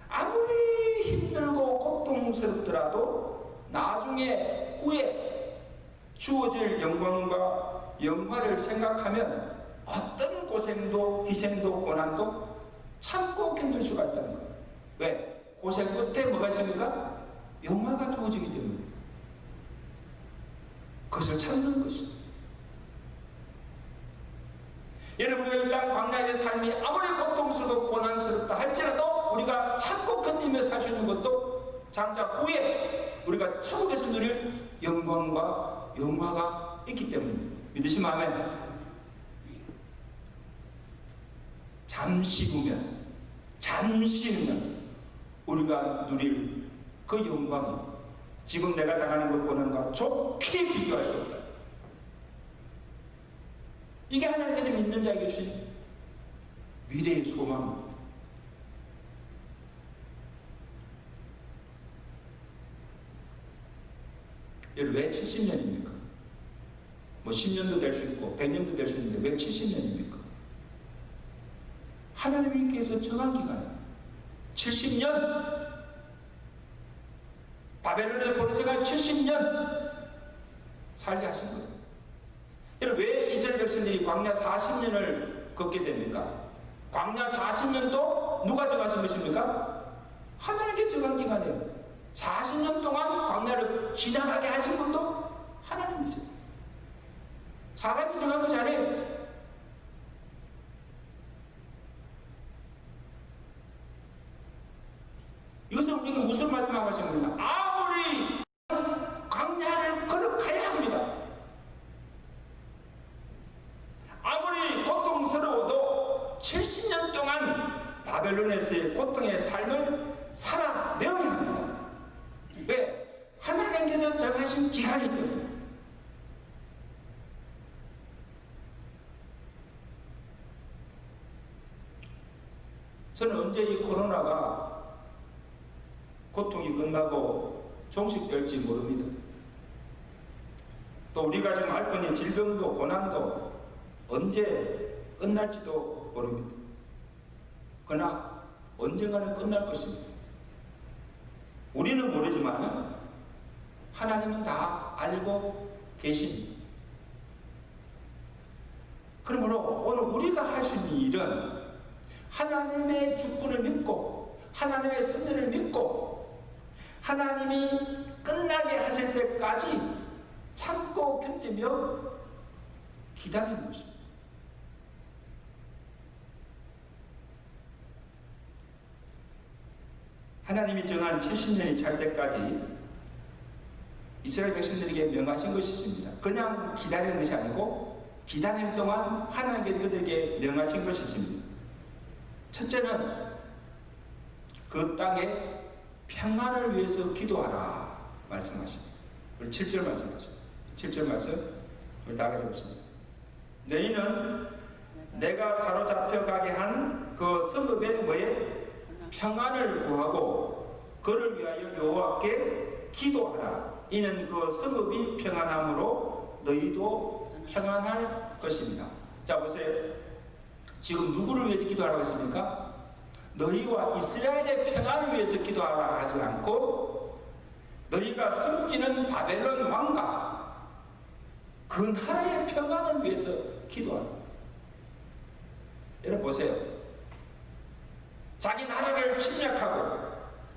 A: 아무리 힘들고 고통스럽더라도 나중에 후에 주어질 영광과 영화를 생각하면 어떤 고생도 희생도 고난도 참고 견딜 수가 있다는 거예요. 왜? 고생 끝에 뭐가 있습니까? 영화가 주어지기 때문에 그것을 참는 것입니다. 여러분, 우리가 이 땅 광야의 삶이 아무리 고통스럽고 고난스럽다 할지라도 우리가 참고 견디며 살 수 있는 것도 장차 후에 우리가 천국에서 누릴 영광과 영화가 있기 때문입니다. 믿으시면 아멘. 잠시면 우리가 누릴 그 영광이 지금 내가 당하는 것 고난과 좋게 비교할 수 없다. 이게 하나님께서 믿는 자에게 주신 미래의 소망입니다. 여러분, 왜 70년입니까? 뭐 10년도 될 수 있고 100년도 될 수 있는데 왜 70년입니까? 하나님께서 정한 기간이에요. 70년! 바벨론의 포로생활 70년 살게 하신 거예요. 여러분, 왜 이스라엘 백성들이 광야 40년을 걷게 됩니까? 광야 40년도 누가 정하신 것입니까? 하나님께 정한 기간이에요. 40년 동안 광야를 지나가게 하신 것도 하나님이세요. 사람이 정한 것이 아니에요. 이것은 우리가 무슨 말씀하고 하신 겁니까? 아무리 광야를 걸어가야 합니다. 아무리 고통스러워도 70년 동안 바벨론에서의 고통의 삶을 살아내어야 합니다. 왜? 하나님께서 정하신 기간이 때문에. 저는 언제 이 코로나가 고통이 끝나고 종식될지 모릅니다. 또 우리가 지금 앓고 있는 질병도 고난도 언제 끝날지도 모릅니다. 그러나 언젠가는 끝날 것입니다. 우리는 모르지만 하나님은 다 알고 계십니다. 그러므로 오늘 우리가 할 수 있는 일은 하나님의 주권을 믿고 하나님의 섭리를 믿고 하나님이 끝나게 하실 때까지 참고 견디며 기다리는 것입니다. 하나님이 정한 70년이 찰 때까지 이스라엘 백성들에게 명하신 것이 있습니다. 그냥 기다리는 것이 아니고 기다리는 동안 하나님께서 그들에게 명하신 것이 있습니다. 첫째는 그 땅에 평안을 위해서 기도하라 말씀하십니다. 우리 7절 말씀하십니다. 7절 말씀 우리 다 같이 보십니다. 너희는 내가 사로잡혀 가게 한 그 성읍에 뭐에 평안을 구하고 그를 위하여 여호와께 기도하라. 이는 그 성읍이 평안함으로 너희도 평안할 것입니다. 자, 보세요. 지금 누구를 위해서 기도하라고 했습니까? 너희와 이스라엘의 평안을 위해서 기도하라 하지 않고 너희가 섬기는 바벨론 왕과 그 나라의 평안을 위해서 기도하라. 여러분 보세요. 자기 나라를 침략하고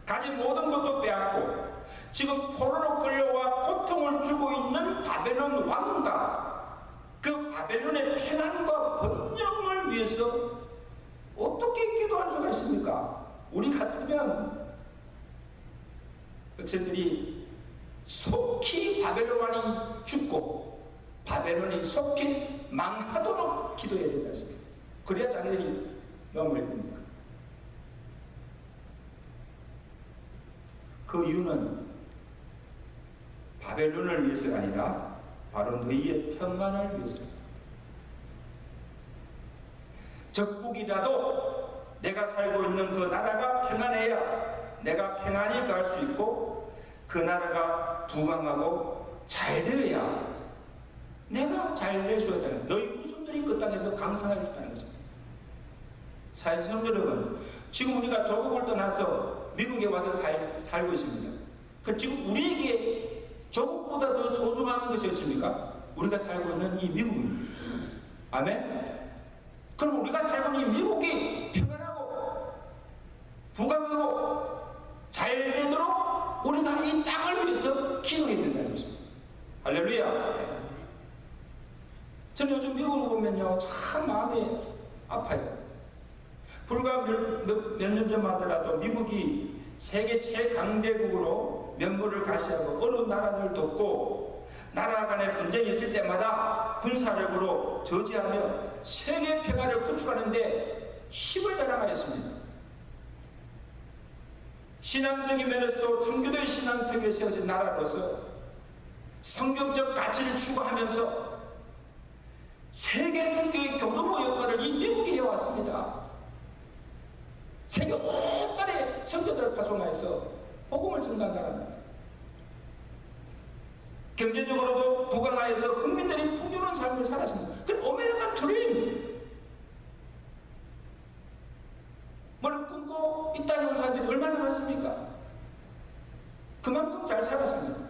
A: 가진 모든 것도 빼앗고 지금 포로로 끌려와 고통을 주고 있는 바벨론 왕과 그 바벨론의 평안과 번영을 위해서 어떻게 기도할 수가 있습니까? 우리 같으면 백성들이 속히 바벨론 왕이 죽고 바벨론이 속히 망하도록 기도해야 된다 했습니다. 그래야 자기들이 넘어갈 겁니다. 그 이유는 바벨론을 위해서가 아니라 바로 너희의 평안을 위해서입니다. 적국이라도 내가 살고 있는 그 나라가 평안해야 내가 평안히 갈 수 있고 그 나라가 부강하고 잘 되어야 내가 잘 될 수 있다는 너희 후손들이 그 땅에서 강성할 수 있다는 것입니다. 사회 성도 여러분, 지금 우리가 조국을 떠나서 미국에 와서 살고 있습니다. 그 지금 우리에게 조국보다 더 소중한 것이 없습니까? 우리가 살고 있는 이 미국입니다. 아멘? 그럼 우리가 살고 있는 이 미국이 평안하고 부강하고 잘 되도록 우리가 이 땅을 위해서 기도해야 된다는 것입니다. 할렐루야. 저는 요즘 미국을 보면요 참 마음이 아파요. 불과 몇 년 전만 하더라도 미국이 세계 최강대국으로 면모를 가시하고 어느 나라를 돕고 나라 간의 분쟁이 있을 때마다 군사력으로 저지하며 세계 평화를 구축하는데 힘을 자랑하였습니다. 신앙적인 면에서도 청교도의 신앙턱에 세워진 나라로서 성경적 가치를 추구하면서 세계 선교의 교두보 역할을 이 미국이 해왔습니다. 세계 온갖의 선교들을 파송해서 복음을 전달합니다. 경제적으로도 부강하여서 국민들이 풍요로운 삶을 살았습니다. 그 아메리칸 드림 뭘 끊고 이 땅에 온 사람들이 얼마나 많습니까? 그만큼 잘 살았습니다.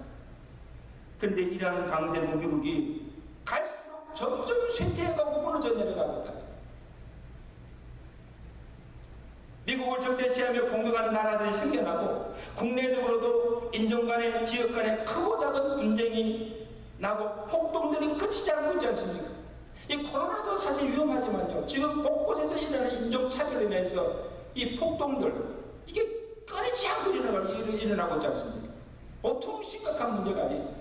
A: 그런데 이러한 강대국 미국이 갈수록 점점 쇠퇴해가고 무너져 내려가고 있다. 미국을 적대시하며 공격하는 나라들이 생겨나고 국내적으로도 인종 간의 지역 간의 크고 작은 분쟁이 나고 폭동들이 끝이지 않고 있지 않습니까? 이 코로나도 사실 위험하지만요 지금 곳곳에서 일어나는 인종차별로 인해서 이 폭동들 이게 끊이지 않고 일어나고 있지 않습니까? 보통 심각한 문제가 아니에요.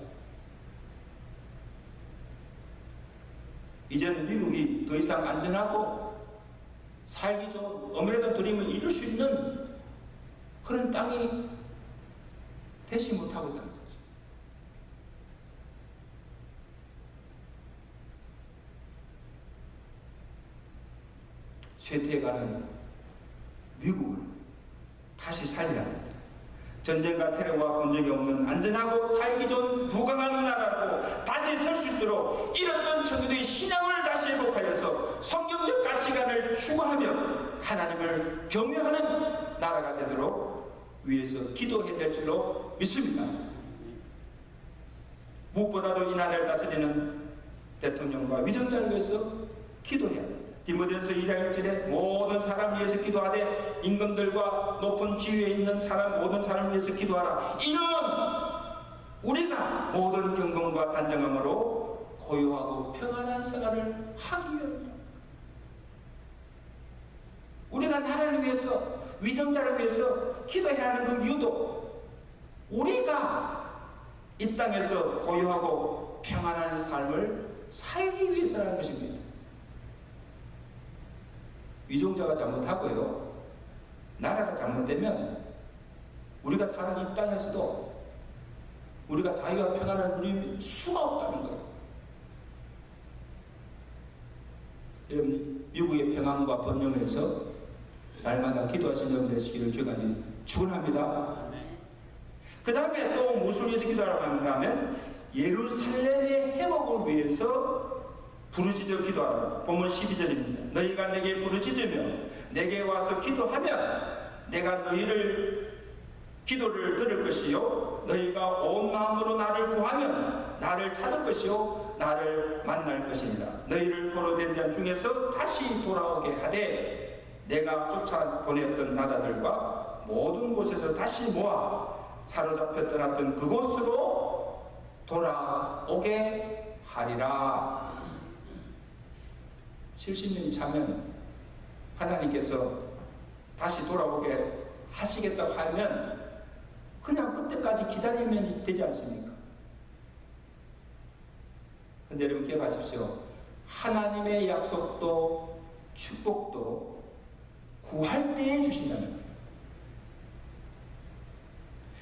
A: 이제는 미국이 더 이상 안전하고 살기 좋은 아메리칸 드림을 이룰 수 있는 그런 땅이 되지 못하고 있다는 거죠. 쇠퇴해가는 미국을 다시 살려야 합니다. 전쟁과 테러와 분쟁이 없는 안전하고 살기 좋은 부강한 나라로 다시 설 수 있도록 잃었던 청교도의 신앙을 다시 회복하여서 성경적 가치관을 추구하며 하나님을 경외하는 나라가 되도록 위해서 기도해야 될 줄로 믿습니다. 무엇보다도 이 나라를 다스리는 대통령과 위정자를 위해서 기도해야 합니다. 디모데전서 2장 1절에 모든 사람 위해서 기도하되 임금들과 높은 지위에 있는 사람 모든 사람 위해서 기도하라. 이는 우리가 모든 경건과 단정함으로 고요하고 평안한 생활을 하기 위함이다. 우리가 나라를 위해서 위정자를 위해서 기도해야 하는 그 이유도 우리가 이 땅에서 고요하고 평안한 삶을 살기 위해서라는 것입니다. 위종자가 잘못하고요 나라가 잘못되면 우리가 사는 이 땅에서도 우리가 자유와 평안을 누릴 수가 없다는 거예요. 여러분 미국의 평안과 번영을 위해서 날마다 기도하시는 여러분 되시기를 주가 축원합니다. 그 다음에 또 무엇을 위해서 기도하라고 하면 예루살렘의 회복을 위해서 부르짖어 기도하라. 본문 12절입니다. 너희가 내게 부르짖으며 내게 와서 기도하면 내가 너희를 기도를 들을 것이요 너희가 온 마음으로 나를 구하면 나를 찾을 것이요 나를 만날 것이니라. 너희를 포로된 자 중에서 다시 돌아오게 하되 내가 쫓아보냈던 나라들과 모든 곳에서 다시 모아 사로잡혀 떠났던 그곳으로 돌아오게 하리라. 70년이 차면 하나님께서 다시 돌아오게 하시겠다고 하면 그냥 그때까지 기다리면 되지 않습니까? 근데 여러분 기억하십시오. 하나님의 약속도 축복도 구할 때에 주신다는 거예요.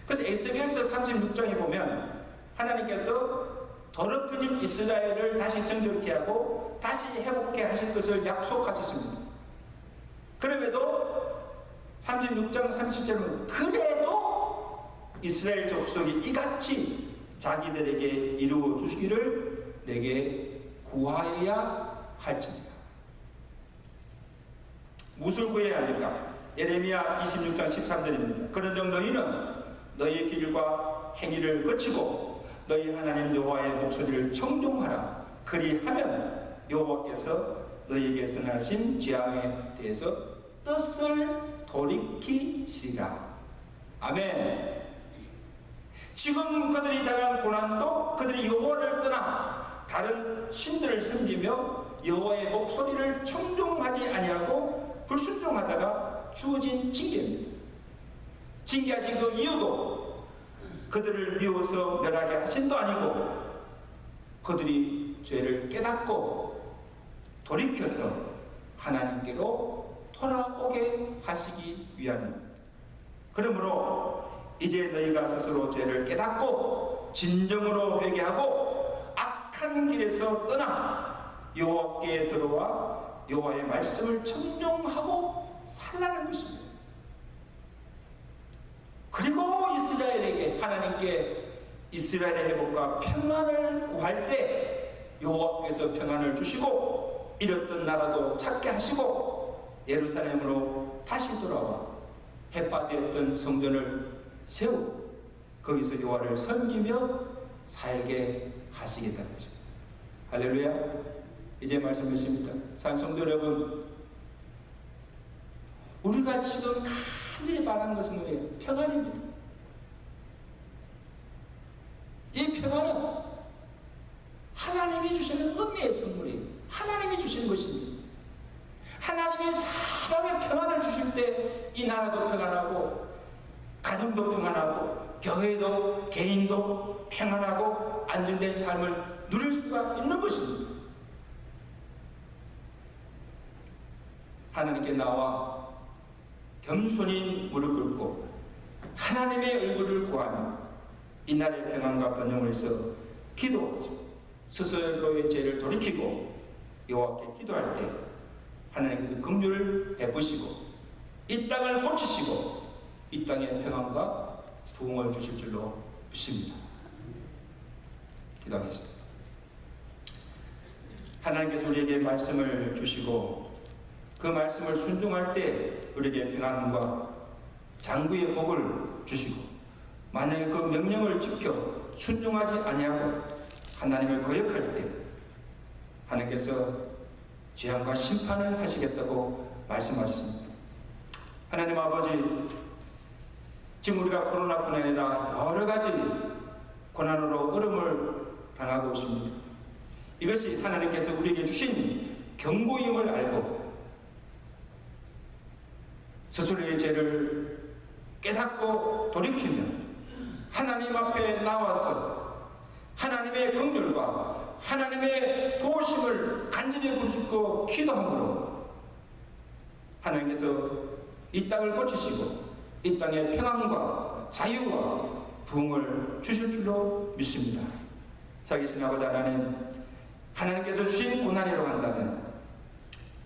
A: 그래서 에스겔서 36장에 보면 하나님께서 더럽혀진 이스라엘을 다시 정결케 하고 다시 회복케 하실 것을 약속하셨습니다. 그럼에도 36장 30절은 그래도 이스라엘 족속이 이같이 자기들에게 이루어 주시기를 내게 구하여야 할지니라. 무엇을 구해야 합니까? 예레미야 26장 13절입니다. 그런즉 너희는 너희의 길과 행위를 거치고 너희 하나님 여호와의 목소리를 청종하라. 그리하면 여호와께서 너희에게 선하신 재앙에 대해서 뜻을 돌이키시라. 아멘. 지금 그들이 당한 고난도 그들이 여호와를 떠나 다른 신들을 섬기며 여호와의 목소리를 청종하지 아니하고 불순종하다가 주어진 징계입니다. 징계하신 그 이유도 그들을 미워서 멸하게 하신도 아니고 그들이 죄를 깨닫고 돌이켜서 하나님께로 돌아오게 하시기 위함입니다. 그러므로 이제 너희가 스스로 죄를 깨닫고 진정으로 회개하고 악한 길에서 떠나 여호와께 들어와 여호와의 말씀을 청종하고 살라는 것입니다. 그리고 이스라엘에게 하나님께 이스라엘의 회복과 평안을 구할 때 여호와께서 평안을 주시고 잃었던 나라도 찾게 하시고 예루살렘으로 다시 돌아와 햇바되었던 성전을 세우고 거기서 여호와를 섬기며 살게 하시겠다는 거죠. 할렐루야. 이제 말씀 드십니다. 산성도 여러분, 우리가 지금 간절히 바라는 것은 뭐예요? 평안입니다. 이 평안은 하나님이 주시는 은혜의 선물이에요. 하나님이 주시는 것입니다. 하나님이 사람의 평안을 주실 때 이 나라도 평안하고 가정도 평안하고 교회도 개인도 평안하고 안정된 삶을 누릴 수가 있는 것입니다. 하나님께 나와 겸손히 무릎 꿇고 하나님의 얼굴을 구하며 이날의 평안과 번영을 위해서 기도하시고 스스로의 죄를 돌이키고 여호와께 기도할 때 하나님께서 긍휼을 베푸시고 이 땅을 고치시고 이 땅에 평안과 부흥을 주실 줄로 믿습니다. 기도하겠습니다. 하나님께서 우리에게 말씀을 주시고 그 말씀을 순종할 때 우리에게 평안과 장구의 복을 주시고 만약에 그 명령을 지켜 순종하지 아니하고 하나님을 거역할 때 하나님께서 재앙과 심판을 하시겠다고 말씀하셨습니다. 하나님 아버지, 지금 우리가 코로나뿐 아니라 여러 가지 고난으로 어려움을 당하고 있습니다. 이것이 하나님께서 우리에게 주신 경고임을 알고 스스로의 죄를 깨닫고 돌이키며 하나님 앞에 나와서 하나님의 긍휼과 하나님의 도우심을 간절히 부르짖고 기도함으로 하나님께서 이 땅을 고치시고 이 땅에 평안과 자유와 부흥을 주실 줄로 믿습니다. 살아계신 아버지 하나님, 하나님께서 주신 고난이라고 한다면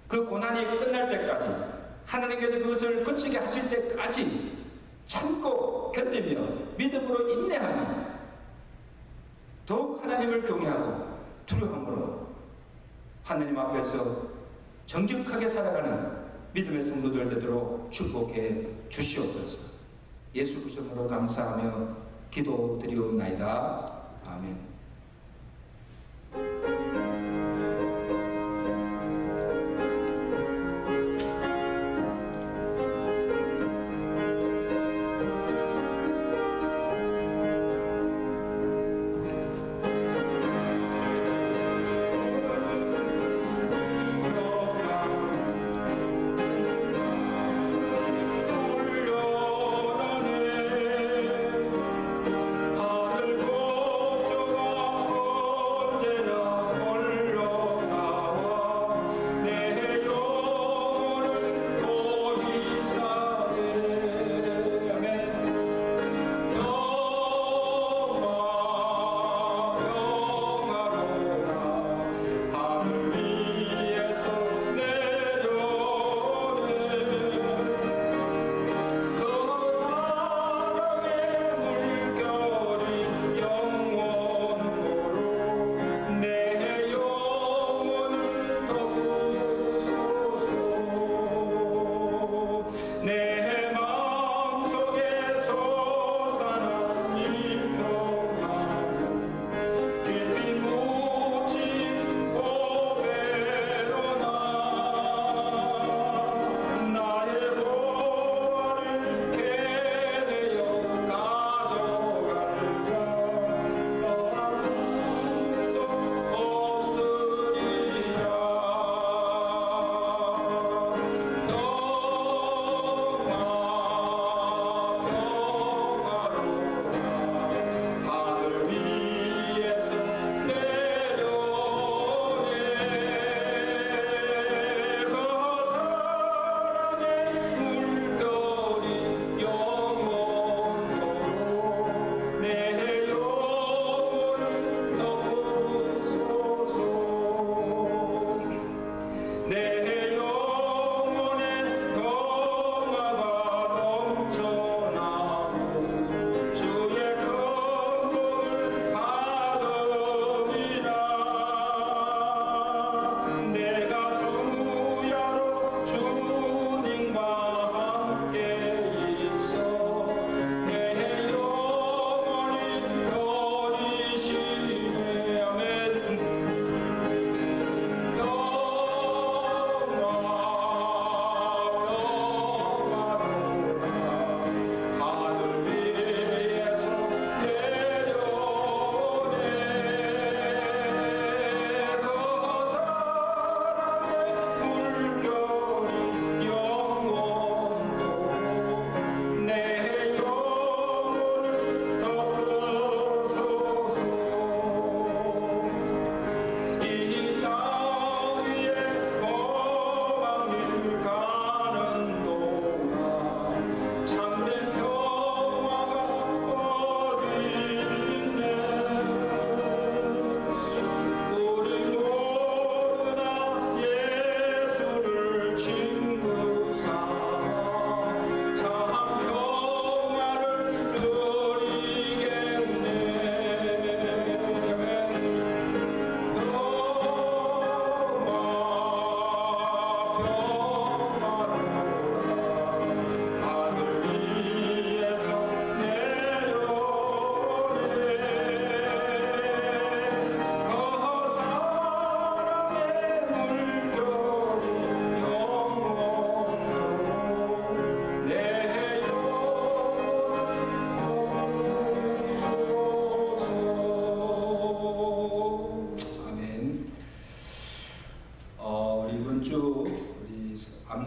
A: 그 고난이 끝날 때까지 하나님께서 그것을 거치게 하실 때까지 참고 견디며 믿음으로 인내하며 더욱 하나님을 경외하고 두려움으로 하나님 앞에서 정직하게 살아가는 믿음의 성도들 되도록 축복해 주시옵소서. 예수 그리스도로 감사하며 기도드리옵나이다. 아멘.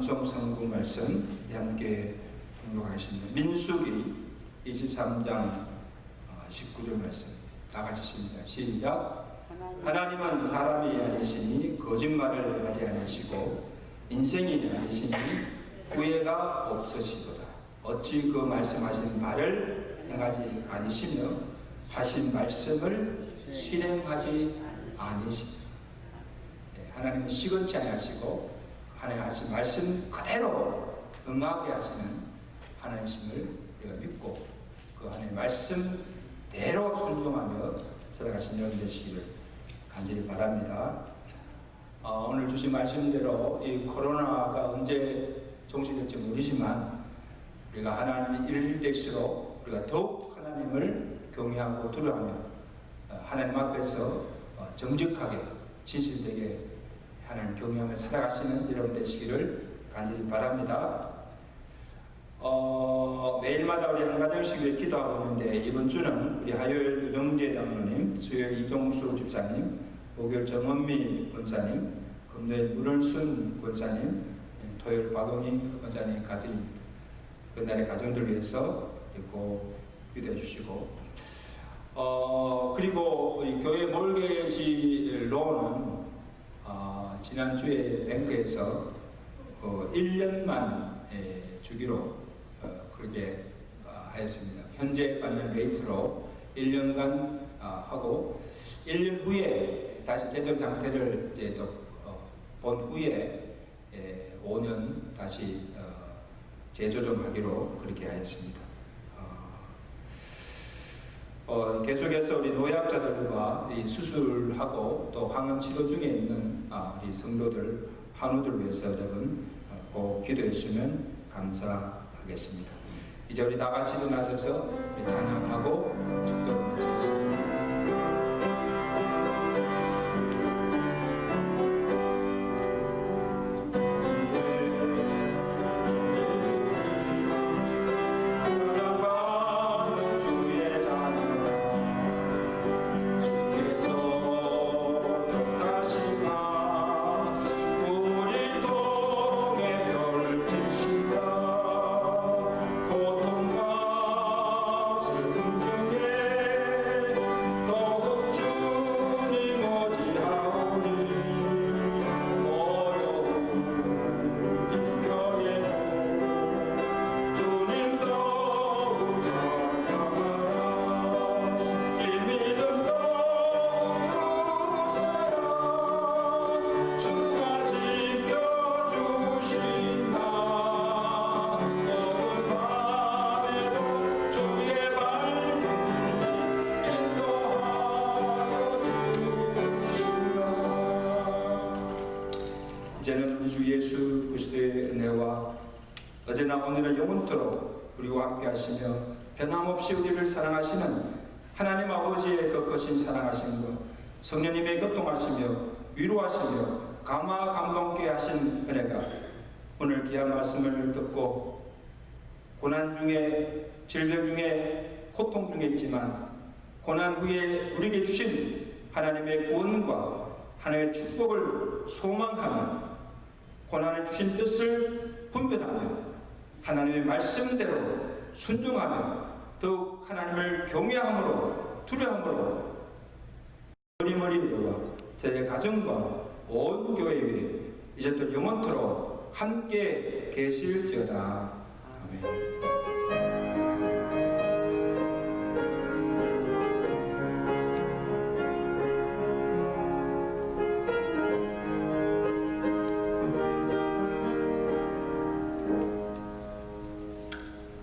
A: 암송 선구 말씀 함께 공독하겠습니다. 민수기 23장 19절 말씀 나가주십니다. 시작. 하나님은 사람이 아니시니 거짓말을 하지 않으시고 인생이 아니시니 후회가 없으시도다. 어찌 그 말씀하신 말을 행하지 아니시며 하신 말씀을 실행하지 아니시며. 하나님은 시건치 아니하시고 하나님 하신 말씀 그대로 응하게 하시는 하나님심을 우리가 믿고 그 하나님의 말씀대로 순종하며 살아가신 여러분 되시기를 간절히 바랍니다. 오늘 주신 말씀대로 이 코로나가 언제 종식될지 모르지만 우리가 하나님이 일일될수록 우리가 더욱 하나님을 경외하고 두려워하며 하나님 앞에서 정직하게 진실되게 하나님 경외하며 살아가시는 여러분 되시기를 간절히 바랍니다. 매일마다 우리 한 가정씩 기도하고 있는데 이번 주는 우리 화요일 유정재 장로님, 수요일 이종수 집사님, 목요일 정원미 권사님, 금요일 문을순 권사님, 토요일 박은희 권사님 그날의 가정들 위해서 꼭 기도해 주시고 그리고 우리 교회 몰개지 론은 지난주에 뱅크에서 1년만 주기로 그렇게 하였습니다. 현재 받는 레이트로 1년간 하고 1년 후에 다시 재정 상태를 이제 또 본 후에 5년 다시 재조정하기로 그렇게 하였습니다. 계속해서 우리 노약자들과 이 수술하고 또 항암 치료 중에 있는 우리 성도들, 환우들 위해서 여러분 꼭 기도해 주시면 감사하겠습니다. 이제 우리 다 같이 일어나셔서 찬양하고 축도를 마치겠습니다. 이제는 우리 주 예수 그리스도의 은혜와 어제나 오늘은 영원토록 우리와 함께 하시며 변함없이 우리를 사랑하시는 하나님 아버지의 그 거신 사랑하심과 성령님의 교통하시며 위로하시며 감화 감동케 하신 은혜가 오늘 귀한 말씀을 듣고 고난 중에 질병 중에 고통 중에 있지만 고난 후에 우리에게 주신 하나님의 구원과 하나님의 축복을 소망하며 고난을 주신 뜻을 분별하며 하나님의 말씀대로 순종하며 더욱 하나님을 경외함으로 두려움으로 어리머리와 제 가정과 온 교회 위에 이제 또 영원토록 함께 계실지어다. 아멘.